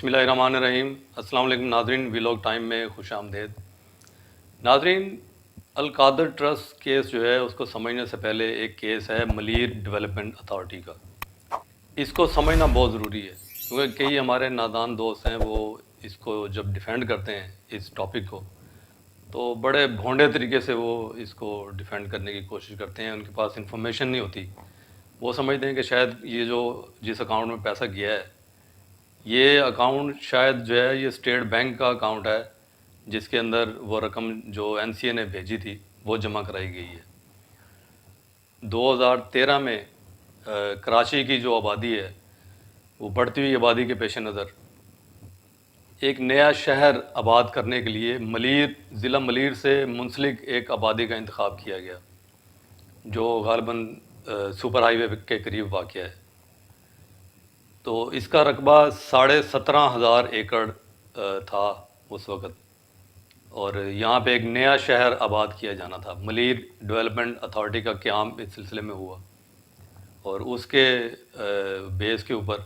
بسم اللہ الرحمن الرحیم۔ السلام علیکم ناظرین، ویلاگ ٹائم میں خوش آمدید۔ ناظرین، القادر ٹرسٹ کیس جو ہے اس کو سمجھنے سے پہلے ایک کیس ہے ملیر ڈیولپمنٹ اتھارٹی کا۔ اس کو سمجھنا بہت ضروری ہے کیونکہ کئی ہمارے نادان دوست ہیں، وہ اس کو جب ڈیفینڈ کرتے ہیں اس ٹاپک کو تو بڑے بھونڈے طریقے سے وہ اس کو ڈیفینڈ کرنے کی کوشش کرتے ہیں۔ ان کے پاس انفارمیشن نہیں ہوتی، وہ سمجھتے ہیں کہ شاید یہ جو جس اکاؤنٹ میں پیسہ گیا ہے یہ اکاؤنٹ شاید جو ہے یہ اسٹیٹ بینک کا اکاؤنٹ ہے جس کے اندر وہ رقم جو این سی اے نے بھیجی تھی وہ جمع کرائی گئی ہے۔ 2013 میں کراچی کی جو آبادی ہے وہ بڑھتی ہوئی آبادی کے پیش نظر ایک نیا شہر آباد کرنے کے لیے ضلع ملیر سے منسلک ایک آبادی کا انتخاب کیا گیا جو غالباً سپر ہائی وے کے قریب واقع ہے۔ تو اس کا رقبہ 17,500 ایکڑ تھا اس وقت، اور یہاں پہ ایک نیا شہر آباد کیا جانا تھا۔ ملیر ڈیولپمنٹ اتھارٹی کا قیام اس سلسلے میں ہوا اور اس کے بیس کے اوپر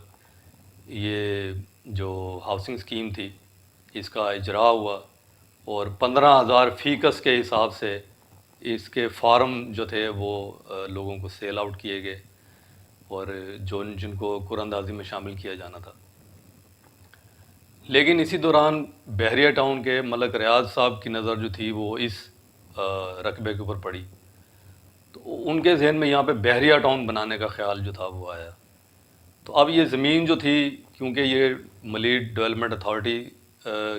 یہ جو ہاؤسنگ اسکیم تھی اس کا اجرا ہوا، اور 15,000 فی کس کے حساب سے اس کے فارم جو تھے وہ لوگوں کو سیل آؤٹ کیے گئے اور جن کو قراندازی میں شامل کیا جانا تھا۔ لیکن اسی دوران بحریہ ٹاؤن کے ملک ریاض صاحب کی نظر جو تھی وہ اس رقبے کے اوپر پڑی، تو ان کے ذہن میں یہاں پہ بحریہ ٹاؤن بنانے کا خیال جو تھا وہ آیا۔ تو اب یہ زمین جو تھی کیونکہ یہ ملیر ڈیولپمنٹ اتھارٹی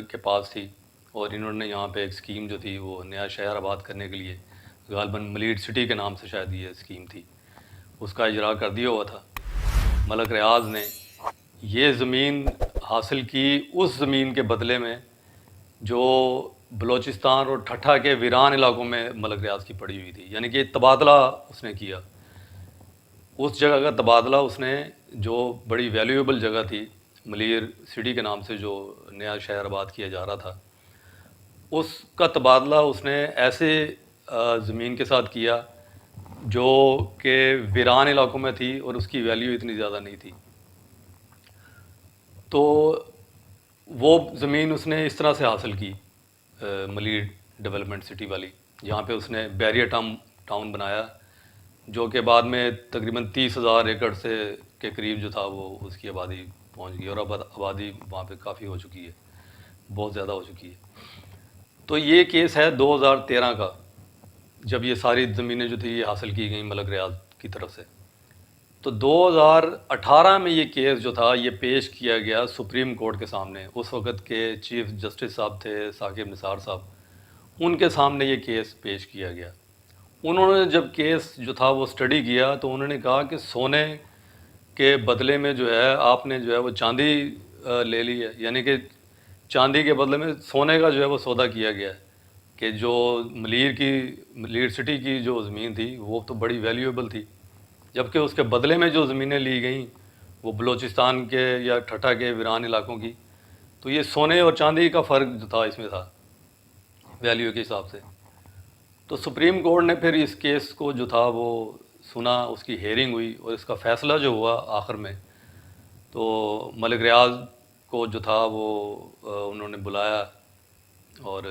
کے پاس تھی اور انہوں نے یہاں پہ ایک اسکیم جو تھی وہ نیا شہر آباد کرنے کے لیے غالباً ملیر سٹی کے نام سے شاید یہ اسکیم تھی، اس کا اجرا کر دیا ہوا تھا۔ ملک ریاض نے یہ زمین حاصل کی اس زمین کے بدلے میں جو بلوچستان اور ٹھٹھا کے ویران علاقوں میں ملک ریاض کی پڑی ہوئی تھی، یعنی کہ تبادلہ اس نے کیا۔ اس جگہ کا تبادلہ اس نے، جو بڑی ویلیویبل جگہ تھی ملیر سٹی کے نام سے جو نیا شہر آباد کیا جا رہا تھا، اس کا تبادلہ اس نے ایسے زمین کے ساتھ کیا جو کہ ویران علاقوں میں تھی اور اس کی ویلیو اتنی زیادہ نہیں تھی۔ تو وہ زمین اس نے اس طرح سے حاصل کی ملیر ڈیولپمنٹ سٹی والی، جہاں پہ اس نے بحریہ ٹاؤن بنایا جو کہ بعد میں تقریباً 30,000 ایکڑ کے قریب جو تھا وہ اس کی آبادی پہنچ گئی، اور اب آبادی وہاں پہ کافی ہو چکی ہے، بہت زیادہ ہو چکی ہے۔ تو یہ کیس ہے 2013 کا، جب یہ ساری زمینیں جو تھی یہ حاصل کی گئیں ملک ریاض کی طرف سے۔ تو 2018 میں یہ کیس جو تھا یہ پیش کیا گیا سپریم کورٹ کے سامنے۔ اس وقت کے چیف جسٹس صاحب تھے ثاقب نثار صاحب، ان کے سامنے یہ کیس پیش کیا گیا۔ انہوں نے جب کیس جو تھا وہ اسٹڈی کیا تو انہوں نے کہا کہ سونے کے بدلے میں جو ہے آپ نے جو ہے وہ چاندی لے لی ہے، یعنی کہ چاندی کے بدلے میں سونے کا جو ہے وہ سودا کیا گیا ہے، کہ جو ملیر سٹی کی جو زمین تھی وہ تو بڑی ویلیویبل تھی، جبکہ اس کے بدلے میں جو زمینیں لی گئیں وہ بلوچستان کے یا ٹھٹھا کے ویران علاقوں کی، تو یہ سونے اور چاندی کا فرق جو تھا اس میں تھا ویلیو کے حساب سے۔ تو سپریم کورٹ نے پھر اس کیس کو جو تھا وہ سنا، اس کی ہیئرنگ ہوئی اور اس کا فیصلہ جو ہوا آخر میں، تو ملک ریاض کو جو تھا وہ انہوں نے بلایا، اور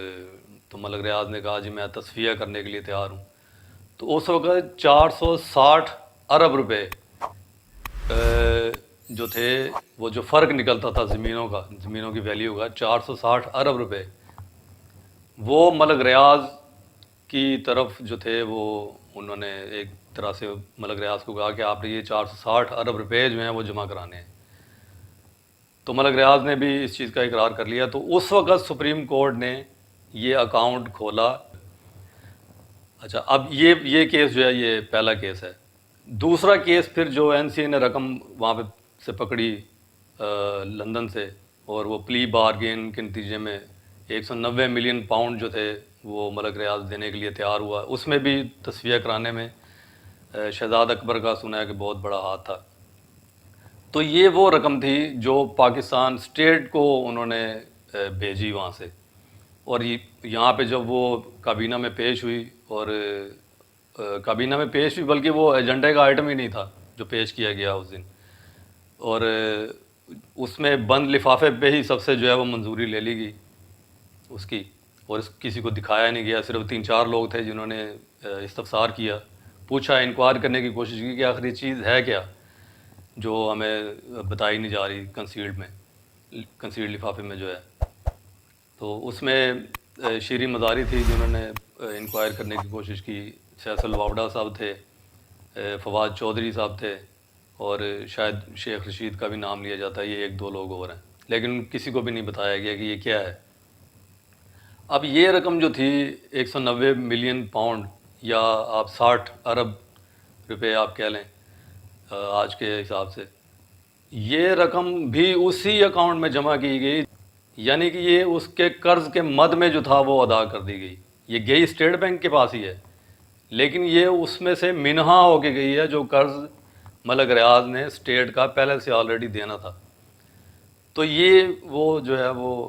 تو ملک ریاض نے کہا جی میں تصفیہ کرنے کے لیے تیار ہوں۔ تو اس وقت 460 ارب روپے جو تھے، وہ جو فرق نکلتا تھا زمینوں کی ویلیو کا 460 ارب روپے، وہ ملک ریاض کی طرف جو تھے وہ انہوں نے ایک طرح سے ملک ریاض کو کہا کہ آپ نے یہ 460 ارب روپے جو ہیں وہ جمع کرانے ہیں۔ تو ملک ریاض نے بھی اس چیز کا اقرار کر لیا۔ تو اس وقت سپریم کورٹ نے یہ اکاؤنٹ کھولا۔ اچھا، اب یہ کیس جو ہے یہ پہلا کیس ہے۔ دوسرا کیس پھر جو این سی اے نے رقم وہاں پہ سے پکڑی لندن سے، اور وہ پلی بارگین کے نتیجے میں 190 ملین پاؤنڈ جو تھے وہ ملک ریاض دینے کے لیے تیار ہوا۔ اس میں بھی تصفیہ کرانے میں شہزاد اکبر کا سنا ہے کہ بہت بڑا ہاتھ تھا۔ تو یہ وہ رقم تھی جو پاکستان اسٹیٹ کو انہوں نے بھیجی وہاں سے، اور یہاں پہ جب وہ کابینہ میں پیش ہوئی، اور کابینہ میں پیش ہوئی بلکہ وہ ایجنڈے کا آئٹم ہی نہیں تھا جو پیش کیا گیا اس دن، اور اس میں بند لفافے پہ ہی سب سے جو ہے وہ منظوری لے لی گئی اس کی، اور کسی کو دکھایا نہیں گیا. صرف 3-4 لوگ تھے جنہوں نے استفسار کیا، پوچھا، انکوائر کرنے کی کوشش کی کہ آخر یہ چیز ہے کیا جو ہمیں بتائی نہیں جا رہی کنسیلڈ لفافے میں جو ہے. تو اس میں شیریں مزاری تھی جنہوں نے انکوائر کرنے کی کوشش کی، فیصل واوڈا صاحب تھے، فواد چودھری صاحب تھے، اور شاید شیخ رشید کا بھی نام لیا جاتا ہے. یہ 1-2 لوگ اور ہیں، لیکن کسی کو بھی نہیں بتایا گیا کہ یہ کیا ہے. اب یہ رقم جو تھی 190 ملین پاؤنڈ، یا آپ 60 ارب روپے آپ کہہ لیں آج کے حساب سے، یہ رقم بھی اسی اکاؤنٹ میں جمع کی گئی. یعنی کہ یہ اس کے قرض کے مد میں جو تھا وہ ادا کر دی گئی. یہ گئی اسٹیٹ بینک کے پاس ہی ہے، لیکن یہ اس میں سے منہا ہو کے گئی ہے جو قرض ملک ریاض نے اسٹیٹ کا پہلے سے آلریڈی دینا تھا. تو یہ وہ جو ہے وہ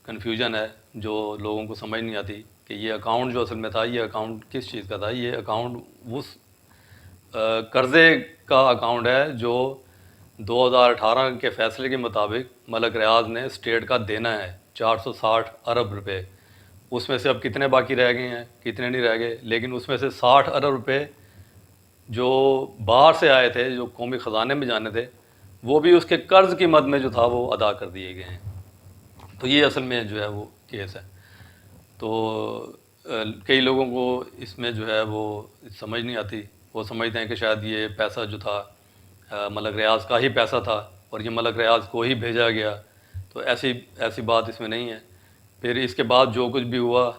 کنفیوژن ہے جو لوگوں کو سمجھ نہیں آتی کہ یہ اکاؤنٹ جو اصل میں تھا، یہ اکاؤنٹ کس چیز کا تھا. یہ اکاؤنٹ اس قرضے کا اکاؤنٹ ہے جو 2018 کے فیصلے کے مطابق ملک ریاض نے اسٹیٹ کا دینا ہے، 460 ارب روپے. اس میں سے اب کتنے باقی رہ گئے ہیں، کتنے نہیں رہ گئے، لیکن اس میں سے 60 ارب روپے جو باہر سے آئے تھے، جو قومی خزانے میں جانے تھے، وہ بھی اس کے قرض کی مد میں جو تھا وہ ادا کر دیے گئے ہیں. تو یہ اصل میں جو ہے وہ کیس ہے. تو کئی لوگوں کو اس میں جو ہے وہ سمجھ نہیں آتی. وہ سمجھتے ہیں کہ شاید یہ پیسہ جو تھا ملک ریاض کا ہی پیسہ تھا اور یہ ملک ریاض کو ہی بھیجا گیا. تو ایسی بات اس میں نہیں ہے. پھر اس کے بعد جو کچھ بھی ہوا،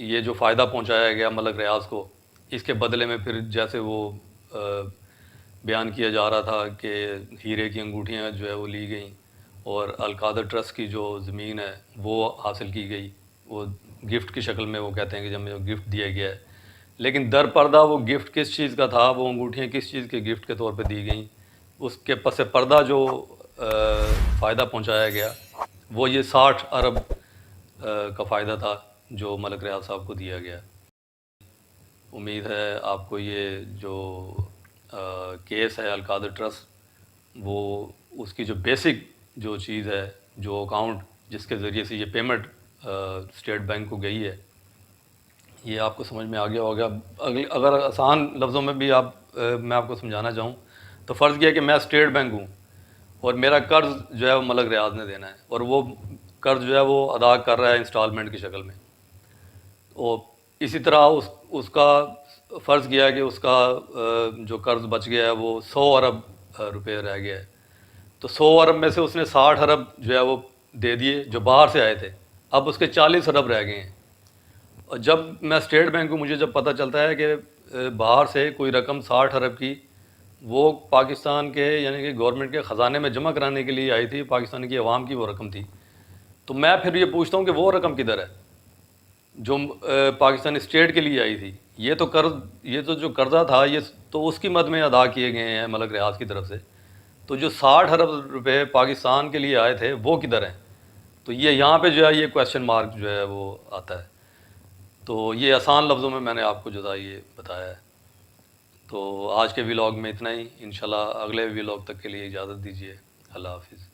یہ جو فائدہ پہنچایا گیا ملک ریاض کو، اس کے بدلے میں پھر جیسے وہ بیان کیا جا رہا تھا کہ ہیرے کی انگوٹھیاں جو ہے وہ لی گئیں، اور القادر ٹرسٹ کی جو زمین ہے وہ حاصل کی گئی. وہ گفٹ کی شکل میں وہ کہتے ہیں کہ جب ہمیں گفٹ دیا گیا ہے، لیکن در پردہ وہ گفٹ کس چیز کا تھا، وہ انگوٹھیاں کس چیز کے گفٹ کے طور پہ دی گئیں، اس کے پس پردہ جو فائدہ پہنچایا گیا وہ یہ 60 ارب کا فائدہ تھا جو ملک ریاض صاحب کو دیا گیا. امید ہے آپ کو یہ جو کیس ہے القادر ٹرسٹ، وہ اس کی جو بیسک جو چیز ہے، جو اکاؤنٹ جس کے ذریعے سے یہ پیمنٹ اسٹیٹ بینک کو گئی ہے، یہ آپ کو سمجھ میں آ گیا ہوگا. اگر آسان لفظوں میں بھی میں آپ کو سمجھانا چاہوں تو فرض کیا کہ میں اسٹیٹ بینک ہوں اور میرا قرض جو ہے وہ ملک ریاض نے دینا ہے، اور وہ قرض جو ہے وہ ادا کر رہا ہے انسٹالمنٹ کی شکل میں. اور اسی طرح اس کا فرض کیا کہ اس کا جو قرض بچ گیا ہے وہ 100 ارب روپے رہ گیا ہے. تو 100 ارب میں سے اس نے 60 ارب جو ہے وہ دے دیے جو باہر سے آئے تھے. اب اس کے 40 ارب رہ گئے ہیں. اور جب میں اسٹیٹ بینک کو مجھے جب پتہ چلتا ہے کہ باہر سے کوئی رقم 60 ارب کی وہ پاکستان کے یعنی کہ گورنمنٹ کے خزانے میں جمع کرانے کے لیے آئی تھی، پاکستان کی عوام کی وہ رقم تھی، تو میں پھر یہ پوچھتا ہوں کہ وہ رقم کدھر ہے جو پاکستان اسٹیٹ کے لیے آئی تھی. یہ تو جو قرضہ تھا یہ تو اس کی مد میں ادا کیے گئے ہیں ملک ریاض کی طرف سے. تو جو 60 ارب روپے پاکستان کے لیے آئے تھے وہ کدھر ہیں؟ تو یہاں پہ جو ہے یہ کویشچن مارک جو ہے وہ آتا ہے. تو یہ آسان لفظوں میں نے آپ کو جو تھا یہ بتایا ہے. تو آج کے ولاگ میں اتنا ہی. انشاءاللہ اگلے ولاگ تک کے لیے اجازت دیجیے. اللہ حافظ.